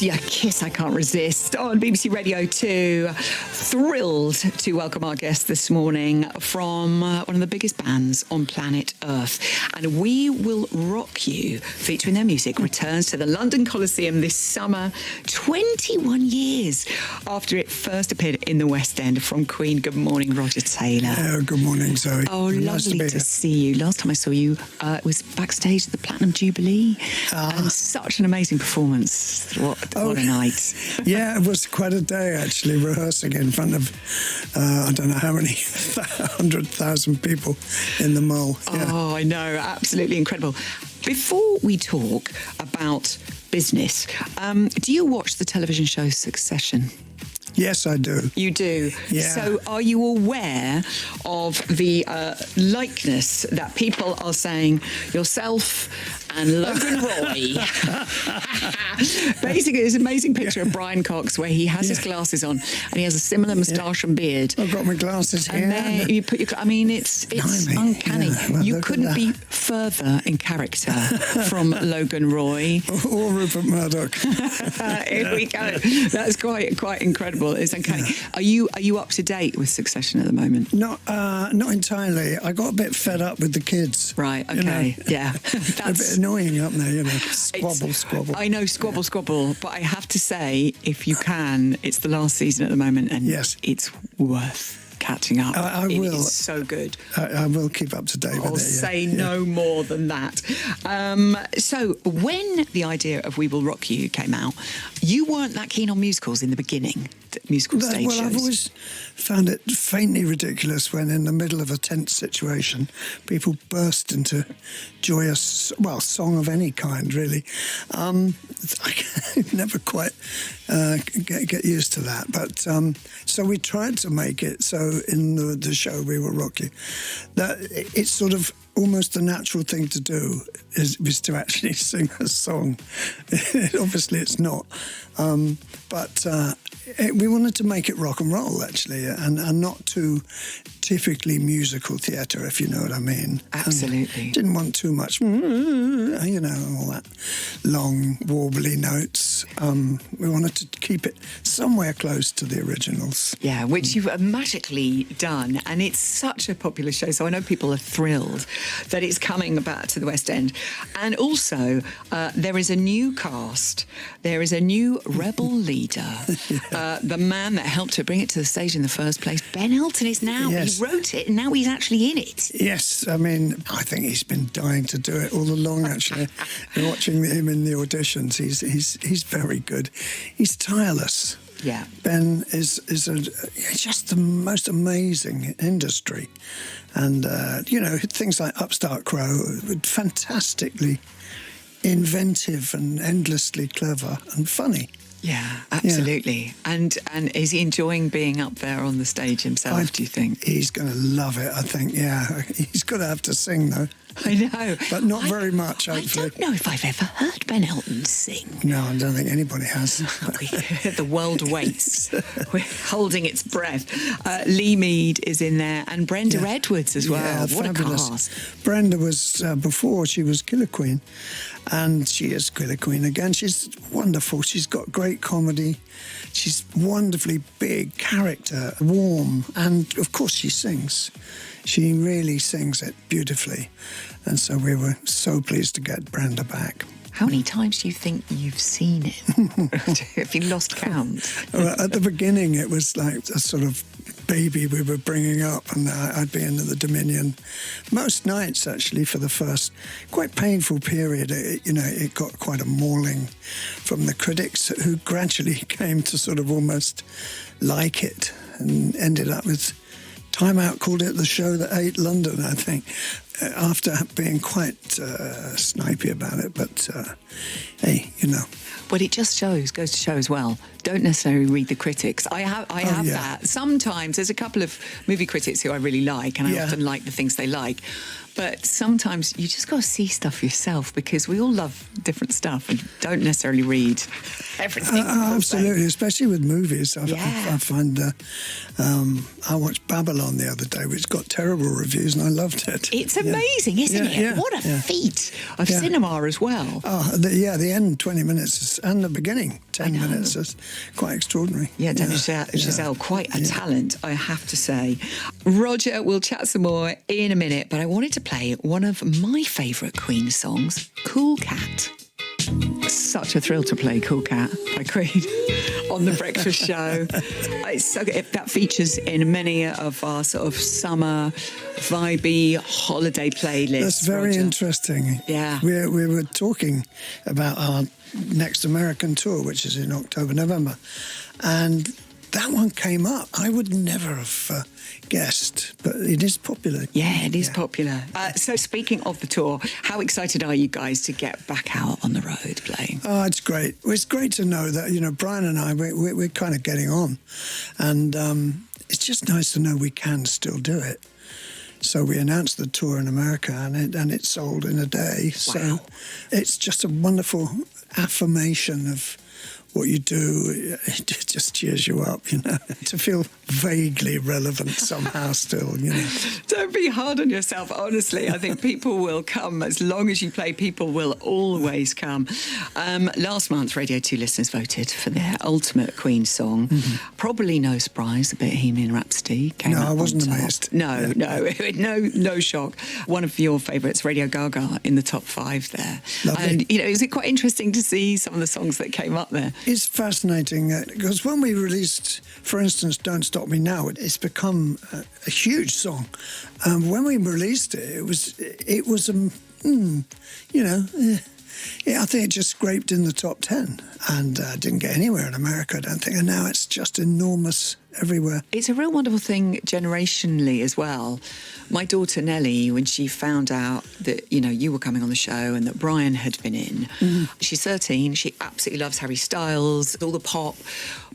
Yeah, Kiss, I Can't Resist on BBC Radio 2. Thrilled to welcome our guest this morning from one of the biggest bands on planet Earth. And We Will Rock You, featuring their music, returns to the London Coliseum this summer, 21 years after it first appeared in the West End. From Queen, good morning, Roger Taylor. Good morning, Zoe. Oh, nice lovely to see you. Last time I saw you, it was backstage at the Platinum Jubilee. And such an amazing performance. What a night. Yeah, it was quite a day, actually, rehearsing in front of, I don't know how many, 100,000 people in the Mall. Yeah. Oh, I know. Absolutely incredible. Before we talk about business, do you watch the television show Succession? Yes, I do. You do? Yeah. So are you aware of the likeness that people are saying yourself and Logan Roy? Basically, there's an amazing picture of Brian Cox where he has his glasses on and he has a similar moustache and beard. I've got my glasses here. And there you put your... I mean, it's uncanny. Yeah, well, you couldn't be further in character from Logan Roy. Or Rupert Murdoch. Here we go. That's quite incredible. It's uncanny. Yeah. Are you up to date with Succession at the moment? Not entirely. I got a bit fed up with the kids. Right. Okay. Yeah. That's a bit annoying, aren't they? Squabble. I know, squabble. But I have to say, if you can, it's the last season at the moment, and it's worth catching up. I will. It's so good. I will keep up to date with it. I'll say no more than that. So when the idea of We Will Rock You came out, you weren't that keen on musicals in the beginning, musical stage shows. I've always found it faintly ridiculous when in the middle of a tense situation, people burst into joyous, song of any kind, really. I never quite get used to that. But so we tried to make it so in the show We Will Rock You, that it's sort of almost the natural thing to do is to actually sing a song. Obviously it's not. But we wanted to make it rock and roll, actually, and not too typically musical theatre, if you know what I mean. Absolutely. And didn't want too much, all that long, warbly notes. We wanted to keep it somewhere close to the originals. Yeah, which you've magically done. And it's such a popular show, so I know people are thrilled that it's coming back to the West End. And also, there is a new cast. There is a new rebel leader. The man that helped to bring it to the stage in the first place, Ben Elton, is now. Yes. He wrote it, and now he's actually in it. Yes, I mean, I think he's been dying to do it all along, actually. Watching him in the auditions, he's very good. He's tireless. Yeah. Ben is just the most amazing industry. And, things like Upstart Crow, fantastically inventive and endlessly clever and funny. Yeah, absolutely. Yeah. And is he enjoying being up there on the stage himself, do you think? He's going to love it, I think, yeah. He's going to have to sing, though. I know. But not very much, hopefully. I don't know if I've ever heard Ben Elton sing. No, I don't think anybody has. The world waits. We're holding its breath. Lee Mead is in there, and Brenda Edwards as well. Yeah, what fabulous. A cast. Brenda was, before she was Killer Queen, and she is Killer Queen again. She's wonderful. She's got great comedy. She's wonderfully big character, warm, and of course she sings. She really sings it beautifully. And so we were so pleased to get Brenda back. How many times do you think you've seen it? Have you lost count? Well, at the beginning, it was like a sort of baby we were bringing up, and I'd be into the Dominion most nights, actually, for the first quite painful period. It got quite a mauling from the critics, who gradually came to sort of almost like it, and ended up with Time Out called it the show that ate London, I think, after being quite snipey about it. But, hey, But it just goes to show as well, don't necessarily read the critics. I have that. Sometimes there's a couple of movie critics who I really like, and I often like the things they like. But sometimes you just got to see stuff yourself, because we all love different stuff and don't necessarily read everything. Absolutely, especially with movies. I find I watched Babylon the other day, which got terrible reviews, and I loved it. It's a amazing, isn't it? Yeah, what a feat of cinema as well. Oh, the end 20 minutes and the beginning 10 minutes is quite extraordinary. Yeah, Giselle, quite a talent, I have to say. Roger, we'll chat some more in a minute, but I wanted to play one of my favourite Queen songs, Cool Cat. Such a thrill to play Cool Cat by Queen on The Breakfast Show. It's so good. That features in many of our sort of summer, vibey, holiday playlists. That's very interesting. Yeah. We were talking about our next American tour, which is in October, November, and that one came up. I would never have guessed, but it is popular. Yeah, it is popular. So speaking of the tour, how excited are you guys to get back out on the road playing? Oh, it's great. It's great to know that, Brian and I, we're kind of getting on. And it's just nice to know we can still do it. So we announced the tour in America and it sold in a day. Wow. So it's just a wonderful affirmation of what you do. It just cheers you up, to feel vaguely relevant somehow still, Don't be hard on yourself, honestly. I think people will come. As long as you play, people will always come. Last month, Radio 2 listeners voted for their ultimate Queen song. Mm-hmm. Probably no surprise, the Bohemian Rhapsody came No, up I wasn't on top. amazed. No shock. One of your favourites, Radio Gaga, in the top 5 there. Lovely. And, is it quite interesting to see some of the songs that came up there? It's fascinating because when we released, for instance, Don't Stop Me Now, it's become a huge song. When we released it, it was I think it just scraped in the top 10 and didn't get anywhere in America, I don't think. And now it's just enormous everywhere. It's a real wonderful thing generationally as well. My daughter Nellie, when she found out that, you were coming on the show and that Brian had been in, she's 13, she absolutely loves Harry Styles, all the pop.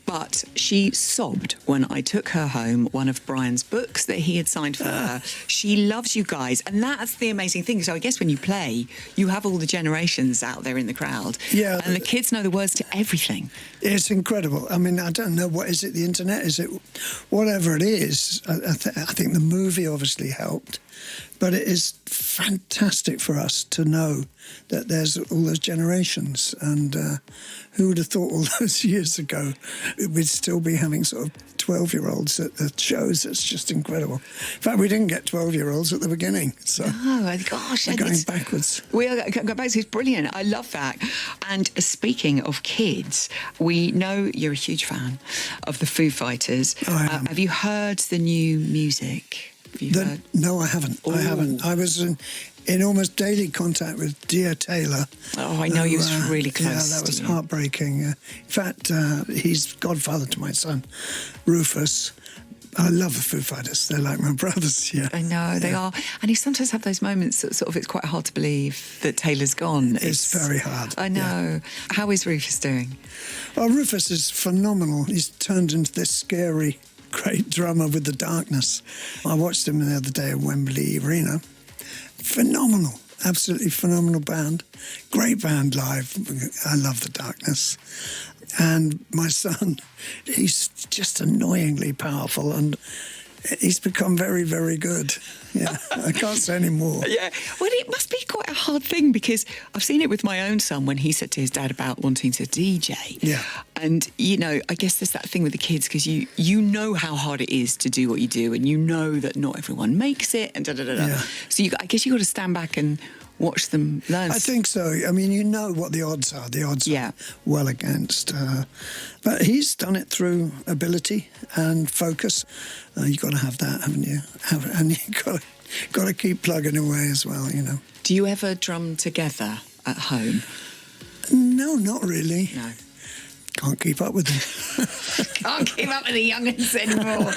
But she sobbed when I took her home one of Brian's books that he had signed for her. She loves you guys. And that's the amazing thing. So I guess when you play, you have all the generations out there in the crowd. Yeah. And the kids know the words to everything. It's incredible. I mean, I don't know, what is it, the internet? Is it whatever it is? I think the movie obviously helped. But it is fantastic for us to know that there's all those generations. And who would have thought all those years ago we'd still be having sort of 12-year-olds at the shows? It's just incredible. In fact, we didn't get 12-year-olds at the beginning. So gosh. we're going backwards. We are going backwards. It's brilliant. I love that. And speaking of kids, we know you're a huge fan of the Foo Fighters. I am. Have you heard the new music? No, I haven't. Ooh. I haven't. I was in almost daily contact with Dear Taylor. Oh, I know he was really close. Yeah, that was heartbreaking. In fact, he's godfather to my son, Rufus. I love the Foo Fighters. They're like my brothers, yeah. I know, they are. And you sometimes have those moments that sort of, it's quite hard to believe that Taylor's gone. It's very hard. I know. Yeah. How is Rufus doing? Well, Rufus is phenomenal. He's turned into this scary, great drummer with the darkness. I watched him the other day at Wembley Arena. Phenomenal. Absolutely phenomenal band. Great band live. I love the darkness. And my son, he's just annoyingly powerful and he's become very, very good. Yeah, I can't say any more. Yeah, well, it must be quite a hard thing because I've seen it with my own son when he said to his dad about wanting to DJ. Yeah. And, I guess there's that thing with the kids because you know how hard it is to do what you do and you know that not everyone makes it and da-da-da-da. Yeah. So I guess you've got to stand back and watch them learn. I think so. I mean, you know what the odds are. The odds are well against. But he's done it through ability and focus. You've got to have that, haven't you? And you've got to keep plugging away as well, Do you ever drum together at home? No, not really. No. Can't keep up with them. Can't keep up with the young'uns anymore.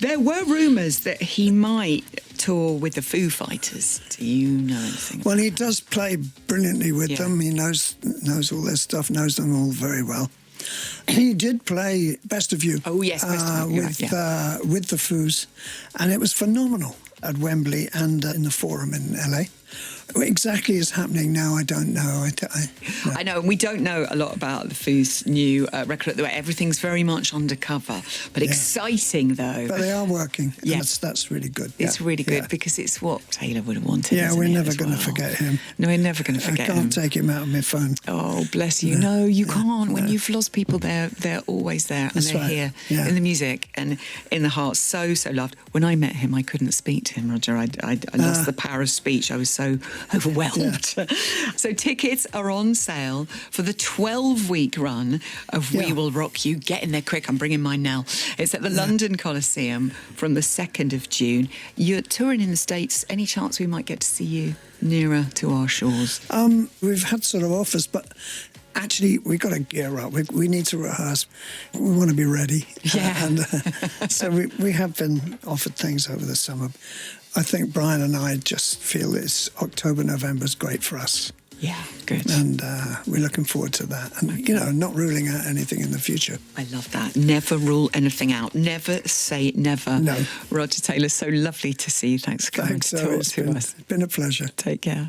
There were rumours that he might tour with the Foo Fighters. Do you know anything? Well, he does play brilliantly with them. He knows all their stuff, knows them all very well. He did play Best of You. Oh, yes, Best of You. With the Foos, and it was phenomenal at Wembley and in the Forum in LA. What exactly is happening now, I don't know. No. I know, and we don't know a lot about the Foos' new record. Everything's very much undercover, but exciting though. But they are working. Yeah. That's really good. It's really good because it's what Taylor would have wanted. Yeah, we're never going to well? forget him. No, we're never going to forget him. I can't take him out of my phone. Oh, bless you. No, you can't. When you've lost people, they're always there, and That's they're right. here in the music and in the heart. So loved. When I met him, I couldn't speak to him, Roger. I lost the power of speech. I was so overwhelmed. Yeah. So tickets are on sale for the 12-week run of We Will Rock You. Get in there quick. I'm bringing mine now. It's at the London Coliseum from the 2nd of June. You're touring in the States. Any chance we might get to see you nearer to our shores? We've had sort of offers, but actually we've got to gear up. We need to rehearse. We want to be ready. Yeah. So we have been offered things over the summer. I think Brian and I just feel it's October, November is great for us. Yeah, good. And we're looking forward to that. And, not ruling out anything in the future. I love that. Never rule anything out. Never say never. No. Roger Taylor, so lovely to see you. Thanks for coming to talk to us. It's been a pleasure. Take care.